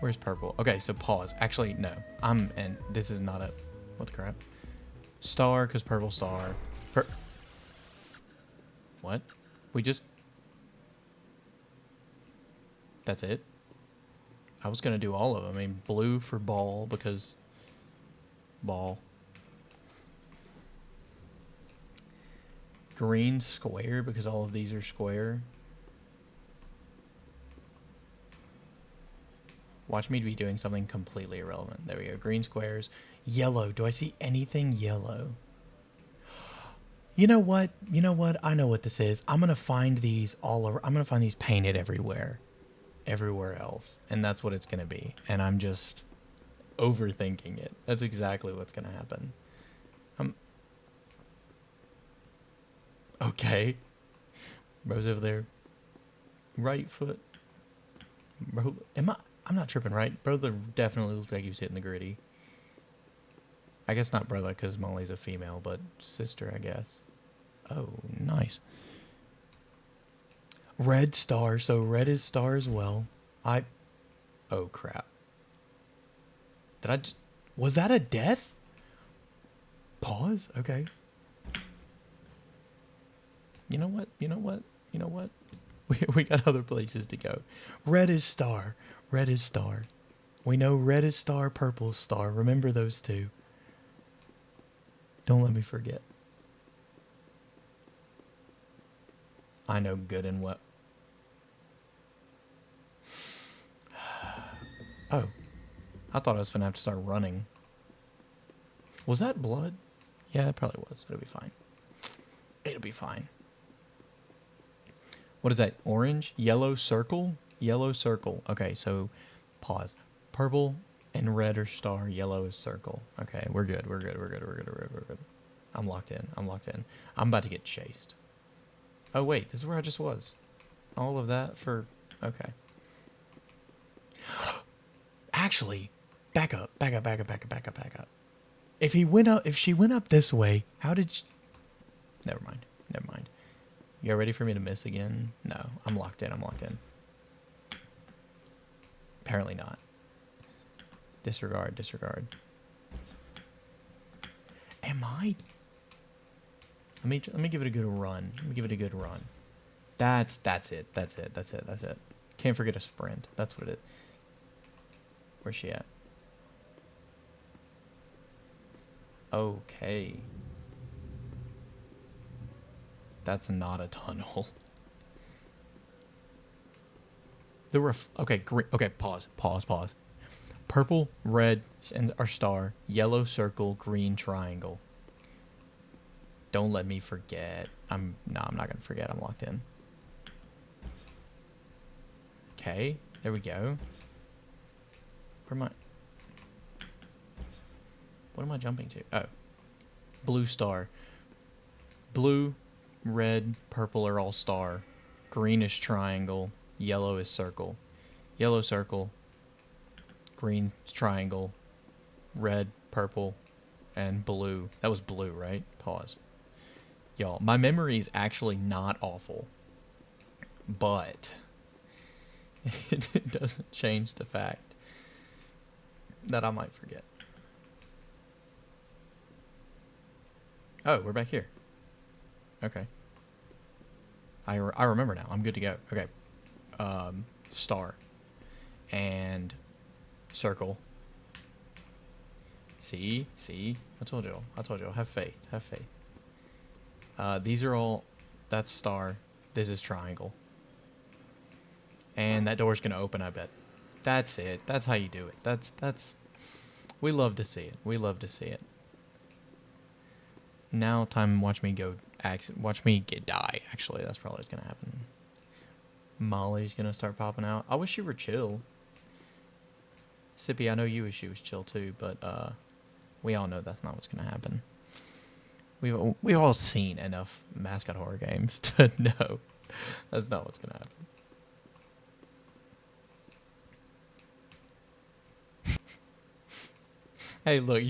Where's purple? Okay, so pause. Actually, no. And this is not a... What the crap? Star, because purple star. What? We just... That's it? I was going to do all of them. I mean, blue for ball, because... Ball. Green square, because all of these are square. Watch me be doing something completely irrelevant. There we go. Green squares. Yellow. Do I see anything yellow? You know what? You know what? I know what this is. I'm going to find these all over. I'm going to find these painted everywhere. Everywhere else. And that's what it's going to be. And I'm just overthinking it. That's exactly what's going to happen. Okay. Bro's over there. Right foot. Bro, I'm not tripping, right? Brother definitely looks like he was hitting the gritty. I guess not brother, because Molly's a female, but sister, I guess. Oh, nice. Red star, so red is star as well. Oh, crap. Did I just... Was that a death? Pause? Okay. You know what? You know what? You know what? We got other places to go. Red is star. Red is star. We know red is star, purple is star. Remember those two. Don't let me forget. I know good and well. Oh. I thought I was going to have to start running. Was that blood? Yeah, it probably was. It'll be fine. It'll be fine. What is that? Orange? Yellow circle? Yellow circle. Okay, so pause. Purple, And red are star, yellow is circle. Okay, we're good. We're good. We're good. We're good. We're good. We're good. I'm locked in. I'm locked in. I'm about to get chased. Oh wait, this is where I just was. All of that for okay. Actually, back up. Back up. Back up. Back up. Back up. Back up. If he went up, if she went up this way, how did she... Never mind. Never mind. You ready for me to miss again? No, I'm locked in. I'm locked in. Apparently not. Disregard. Disregard. Am I... Let me give it a good run. Let me give it a good run. That's it. That's it. That's it. That's it. Can't forget a sprint. That's what it... Where's she at? Okay. That's not a tunnel. Okay, green. Okay, pause. Purple, red, and our star. Yellow circle, green triangle. Don't let me forget. I'm not gonna forget. I'm locked in. Okay, there we go. Where am I? What am I jumping to? Oh. Blue star. Blue, red, purple are all star. Green is triangle. Yellow is circle. Yellow circle. Green triangle. Red, purple, and blue. That was blue, right? Pause. Y'all, my memory is actually not awful. But it doesn't change the fact that I might forget. Oh, we're back here. Okay. I remember now. I'm good to go. Okay. Star. And circle. See? I told you. Have faith. Have faith. These are all... That's star. This is triangle. And that door's going to open, I bet. That's it. That's how you do it. That's... We love to see it. We love to see it. Now, time watch me go... Watch me die, actually. That's probably what's going to happen. Molly's going to start popping out. I wish you were chill. Sippy, I know you wish you was chill too, but we all know that's not what's going to happen. We've all seen enough mascot horror games to know that's not what's going to happen. Hey, look,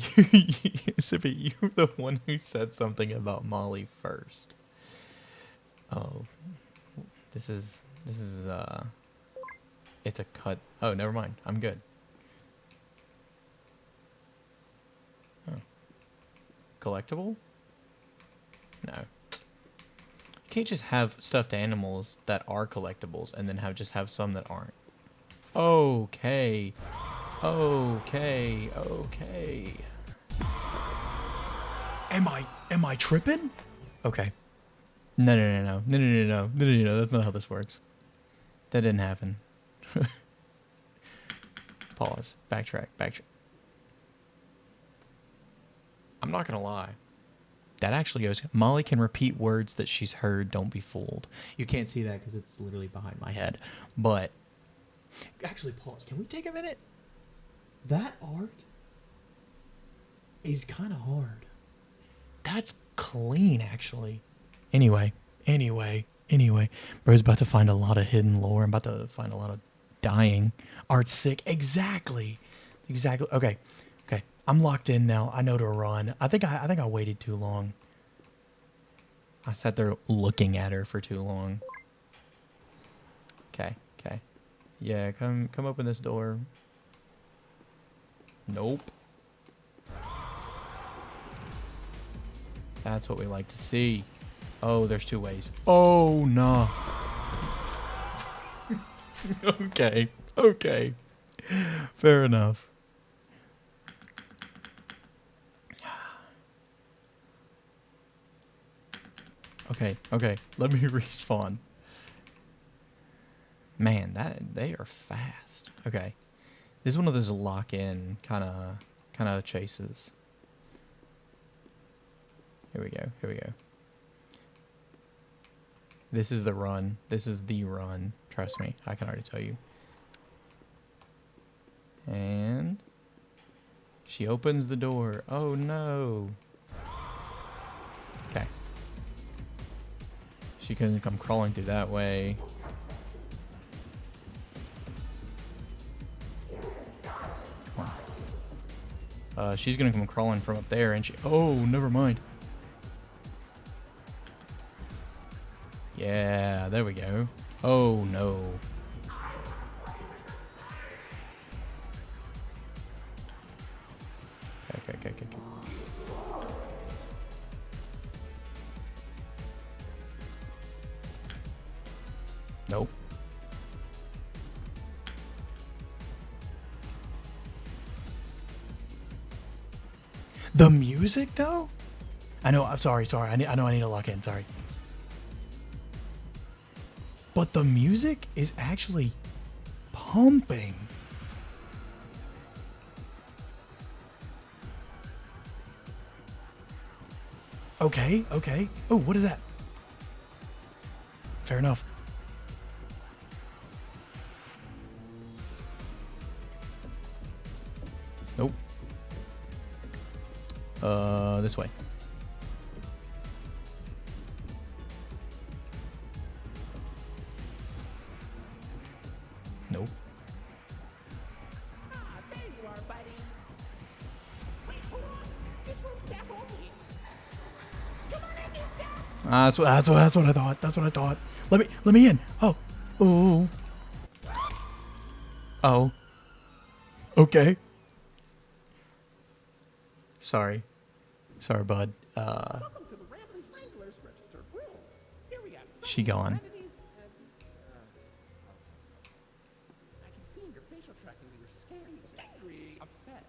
Sippy, you're the one who said something about Molly first. Oh, this is it's a cut. Oh, never mind. I'm good. Oh. Collectible? No. You can't just have stuffed animals that are collectibles and then just have some that aren't. Okay. Okay. Am I tripping? Okay. No. That's not how this works. That didn't happen. Pause. Backtrack. I'm not gonna lie. That actually goes... Molly can repeat words that she's heard. Don't be fooled. You can't see that because it's literally behind my head. But... Actually, pause. Can we take a minute? That art is kind of hard. That's clean, actually. Anyway. Bro's about to find a lot of hidden lore. I'm about to find a lot of dying. Art's sick. Exactly. Okay. I'm locked in now. I know to run. I think I waited too long. I sat there looking at her for too long. Okay. Yeah, come open this door. Nope. That's what we like to see. Oh, there's two ways. Oh, no. Okay. Fair enough. Okay. Let me respawn. Man, they are fast. Okay. This is one of those lock-in kind of chases. Here we go. This is the run. Trust me, I can already tell you. And She opens the door. Oh no. Okay. She can come crawling through that way. Come on. She's gonna come crawling from up there, and she. Oh, never mind. Yeah, there we go. Oh no. Okay. Nope. The music, though? I know. I'm sorry. I know I need to lock in. Sorry. But the music is actually pumping. Okay. Oh, what is that? Fair enough. Nope. This way. Nope. Ah, there you are, buddy. Wait, hold on. This room's staff only. Come on in, new staff. That's what I thought. That's what I thought. Let me in. Oh. Okay. Sorry, bud. Welcome to the Ramblers Wranglers registered room. Here we have She gone. amenities and, I can see in your facial tracking that you're scared, angry, upset.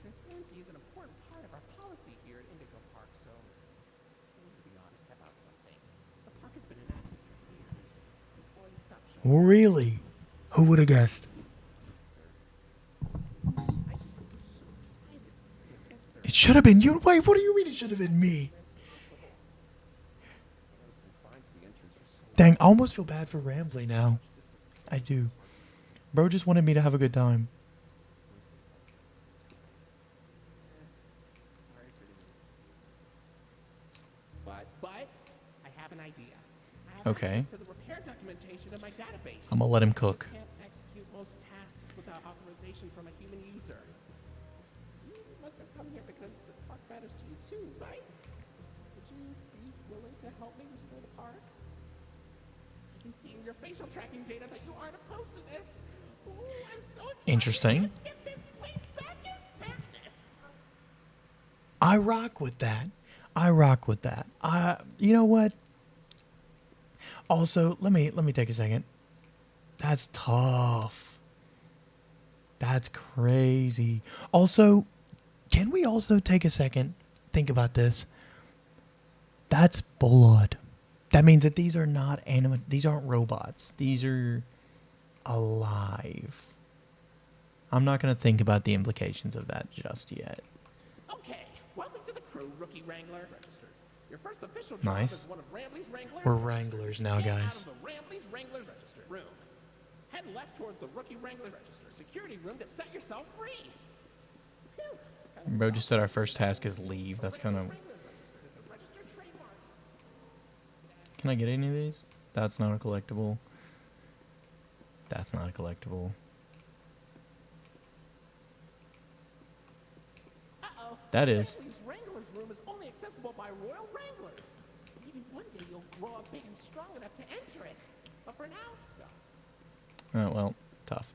Transparency is an important part of our policy here at Indigo Park, so I need to be honest about something. The park has been inactive for years. Employees stopped showing. Really? Who would have guessed? I just was so excited to see a visitor. It should have been you. Wait, what do you mean it should have been me? Dang, I almost feel bad for Rambly now. I do. Bro just wanted me to have a good time. But I have an idea. I have Okay. access to the repair documentation in my database. I'm gonna let him I just cook. can't execute most tasks without authorization from a human user. You must have come here because the park matters to you too, right? Would you be willing to help me restore the park? I can see in your facial tracking data that you aren't opposed to this. Ooh, I'm so excited. Interesting. Let's get this place back in business. I rock with that. You know what? Also, let me take a second. That's tough. That's crazy. Also, can we also take a second? Think about this. That's blood. That means that these are not these aren't robots. These are alive. I'm not going to think about the implications of that just yet. Okay, welcome to the crew, Rookie Wrangler. Registered. Your first official job Nice. is one of Rambley's Wranglers. We're Wranglers now, Get guys. out of the Rambley's Wranglers registered room. Head left towards the Rookie Wrangler registered security room to set yourself free. Phew. Bro just said our first task is leave. That's kind of... Wranglers registered is a registered trademark. Can I get any of these? That's not a collectible. That's not a collectible. Uh-oh. That is. Rambley's Wrangler's room is only accessible by Royal Wranglers. Maybe one day you'll grow up big and strong enough to enter it. But for now, don't. Oh, well, tough.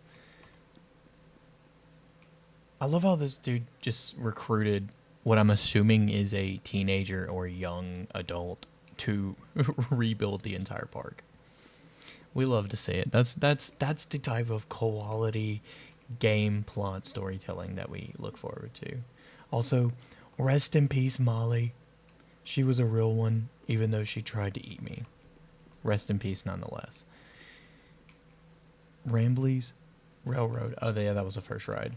I love how this dude just recruited what I'm assuming is a teenager or a young adult to rebuild the entire park. We love to see it. That's the type of quality game plot storytelling that we look forward to. Also, rest in peace, Molly. She was a real one, even though she tried to eat me. Rest in peace, nonetheless. Rambley's Railroad. Oh, yeah, that was the first ride.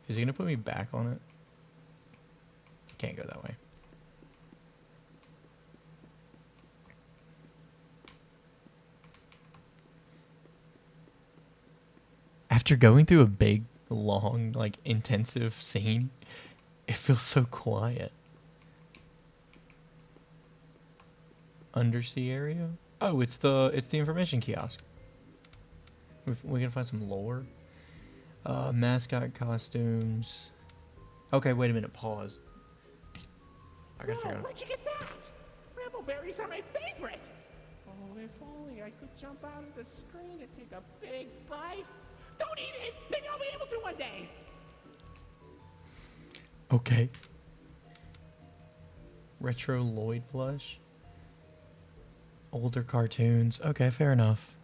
Is he going to put me back on it? Can't go that way. After going through a big, long, like, intensive scene, it feels so quiet. Undersea area? Oh, it's the information kiosk. We can find some lore. Mascot costumes. Okay, wait a minute. Pause. I gotta figure out. Where'd you get that? Brambleberries are my favorite. Oh, if only I could jump out of the screen and take a big bite. Don't eat it. Maybe I'll be able to one day. Okay. Retro Lloyd plush. Older cartoons. Okay, fair enough.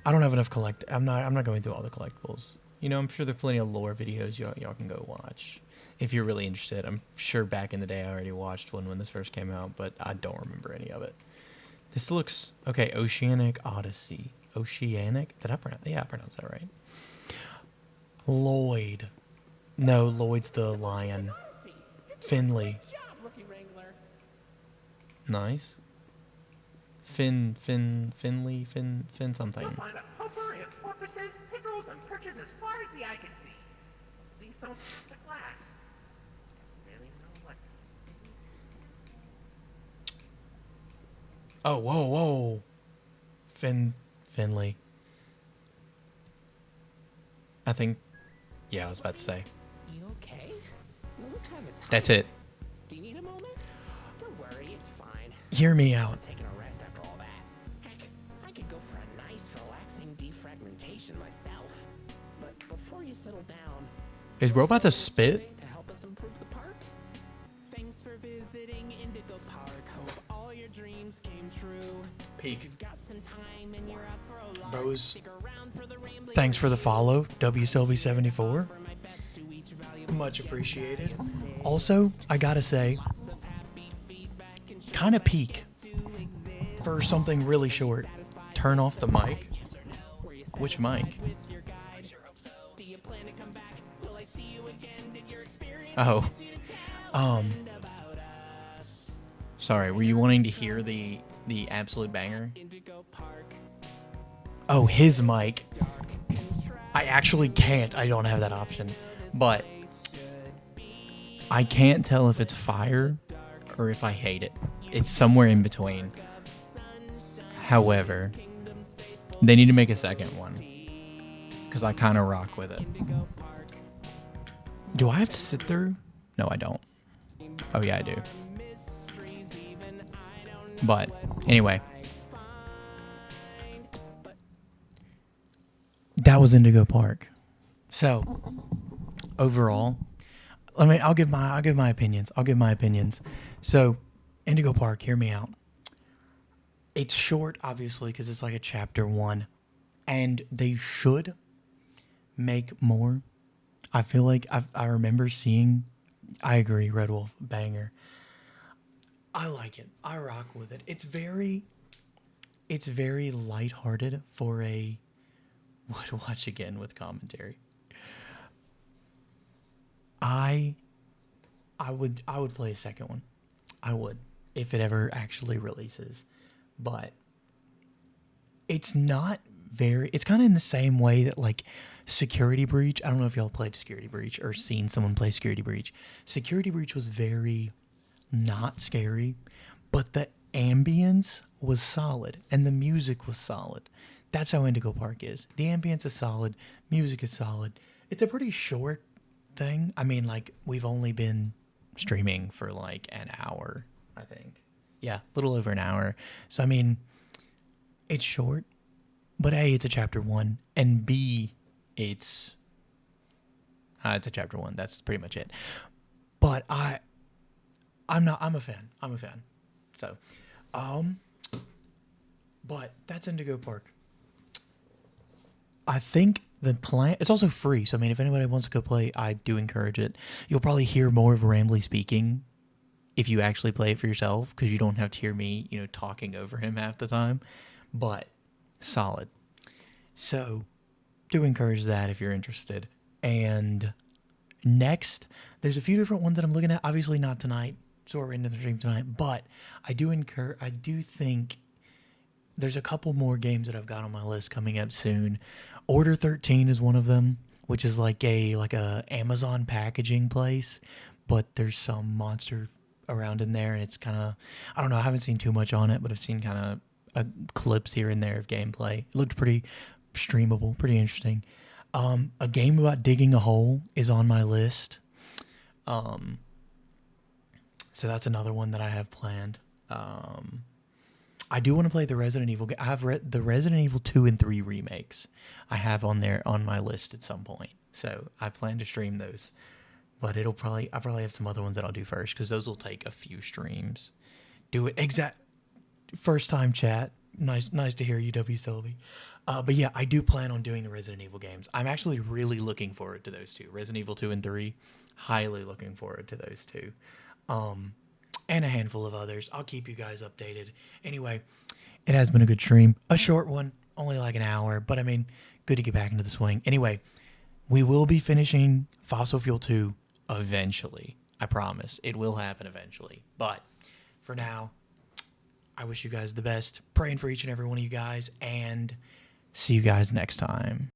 I don't have enough I'm not going through all the collectibles. You know, I'm sure there's plenty of lore videos y'all can go watch if you're really interested. I'm sure back in the day I already watched one when this first came out, but I don't remember any of it. This looks okay. Oceanic Odyssey. Oceanic? Did I pronounce? Yeah, I pronounced that right. Lloyd. No, Lloyd's the lion. Finley. Good job, Rookie Wrangler. Nice. Finley, Finn something. You'll find a pumper and porpoises, pickerels, and perches as far as the eye can see. Please don't touch the glass. Really know what. Oh, whoa. Finley. I think, yeah, I was about to say. You okay? You look kind of tired. That's it. Do you need a moment? Don't worry, it's fine. Hear me out. Taking a rest after all that. Heck, I could go for a nice, relaxing defragmentation myself. But before you settle down, Is Robot to spit? to help us improve the park. Thanks for visiting Indigo Park. Hope all your dreams came true. Peak. You've got some time and you're up for a lark. Bros. Stick around for the rambling. Thanks for the follow, WSelby74. For my best to each valuable Much appreciated. Also, I gotta say, kind of peak for something really short. Turn off the mic. Which mic? Oh. Sorry, were you wanting to hear the absolute banger? Oh, his mic. I actually can't. I don't have that option. But I can't tell if it's fire or if I hate it. It's somewhere in between. However, they need to make a second one. Because I kind of rock with it. Do I have to sit through? No, I don't. Oh, yeah, I do. But, anyway. That was Indigo Park. So, overall, I'll give my opinions. So, Indigo Park, hear me out. It's short, obviously, because it's like a chapter 1, and they should make more. I feel like I remember seeing. I agree, Red Wolf banger. I like it. I rock with it. It's very lighthearted for a would watch again with commentary. I would play a second one. I would, if it ever actually releases. But it's not it's kind of in the same way that like Security Breach. I don't know if y'all played Security Breach or seen someone play Security Breach. Security Breach was very not scary, but the ambience was solid and the music was solid. That's how Indigo Park is. The ambience is solid, music is solid. It's a pretty short thing. I mean, like, we've only been streaming for like an hour, I think. Yeah, a little over an hour. So, I mean, it's short, but A, it's a chapter 1, and B, it's a chapter 1. That's pretty much it. But I'm a fan. So, but that's Indigo Park. I think the plan, it's also free. So, I mean, if anybody wants to go play, I do encourage it. You'll probably hear more of Rambly speaking if you actually play it for yourself, because you don't have to hear me, talking over him half the time. But solid. So, do encourage that if you're interested. And next, there's a few different ones that I'm looking at. Obviously not tonight, so we're into the stream tonight. But I do think there's a couple more games that I've got on my list coming up soon. Order 13 is one of them. which is like a Amazon packaging place, but there's some monster around in there, and it's kind of, I don't know, I haven't seen too much on it, but I've seen kind of clips here and there of gameplay. It looked pretty streamable, pretty interesting. A game about digging a hole is on my list. So that's another one that I have planned. I do want to play the Resident Evil. I have the Resident Evil 2 and 3 remakes. I have on my list at some point. So I plan to stream those. But I'll probably have some other ones that I'll do first, because those will take a few streams. Do it first time chat. Nice to hear you, W. Sylvie. But yeah, I do plan on doing the Resident Evil games. I'm actually really looking forward to those two. Resident Evil 2 and 3. Highly looking forward to those two. And a handful of others. I'll keep you guys updated. Anyway, it has been a good stream. A short one, only like an hour, but I mean, good to get back into the swing. Anyway, we will be finishing Fossil Fuel 2 eventually. I promise. It will happen eventually. But for now, I wish you guys the best. Praying for each and every one of you guys, and see you guys next time.